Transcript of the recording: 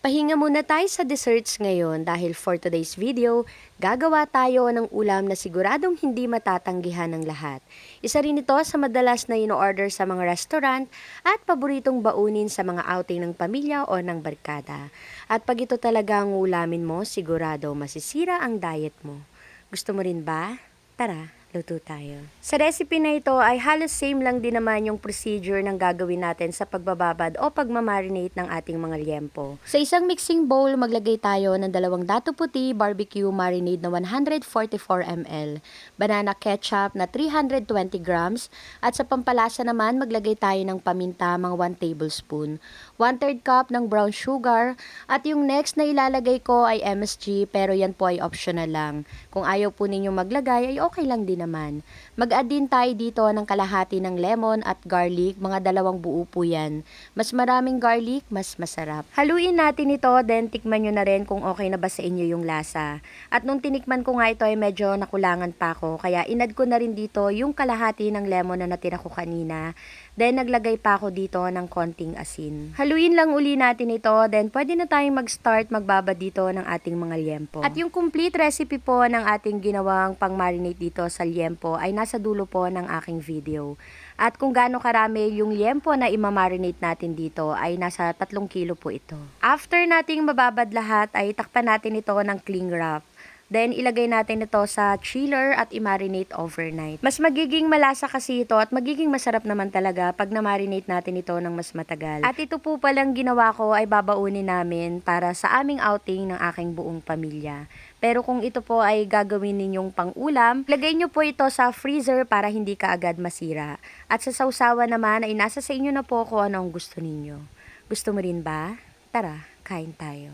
Pahinga muna tayo sa desserts ngayon dahil for today's video, gagawa tayo ng ulam na siguradong hindi matatanggihan ng lahat. Isa rin ito sa madalas na ino-order sa mga restaurant at paboritong baunin sa mga outing ng pamilya o ng barkada. At pag ito talaga ang ulamin mo, sigurado masisira ang diet mo. Gusto mo rin ba? Tara! Luto tayo. Sa recipe na ito ay halos same lang din naman yung procedure ng gagawin natin sa pagbababad o pagmamarinate ng ating mga liempo. Sa isang mixing bowl, maglagay tayo ng 2 dato puti barbecue marinade na 144 ml, banana ketchup na 320 grams, at sa pampalasa naman maglagay tayo ng paminta mga 1 tablespoon, 1/3 cup ng brown sugar, at yung next na ilalagay ko ay MSG pero yan po ay optional lang. Kung ayaw po ninyo maglagay ay okay lang din naman. Mag-add din tayo dito ng kalahati ng lemon at garlic, mga 2 buo po yan. Mas maraming garlic, mas masarap. Haluin natin ito, then tikman nyo na rin kung okay na ba sa inyo yung lasa. At nung tinikman ko nga ito ay medyo nakulangan pa ako, kaya inad ko na rin dito yung kalahati ng lemon na natira ko kanina. Then naglagay pa ako dito ng konting asin. Haluin lang uli natin ito, then pwede na tayong mag-start magbabad dito ng ating mga liempo. At yung complete recipe po ng ating ginawang pang-marinate dito sa liempo ay nasa dulo po ng aking video. At kung gaano karami yung liempo na imamarinate natin dito ay nasa 3 kilo po ito. After nating mababad lahat ay takpan natin ito ng cling wrap. Then, ilagay natin ito sa chiller at i-marinate overnight. Mas magiging malasa kasi ito at magiging masarap naman talaga pag na-marinate natin ito ng mas matagal. At ito po palang ginawa ko ay babaunin namin para sa aming outing ng aking buong pamilya. Pero kung ito po ay gagawin ninyong pang-ulam, lagay nyo po ito sa freezer para hindi kaagad masira. At sa sausawan naman ay nasa sa inyo na po kung ano ang gusto ninyo. Gusto mo rin ba? Tara, kain tayo.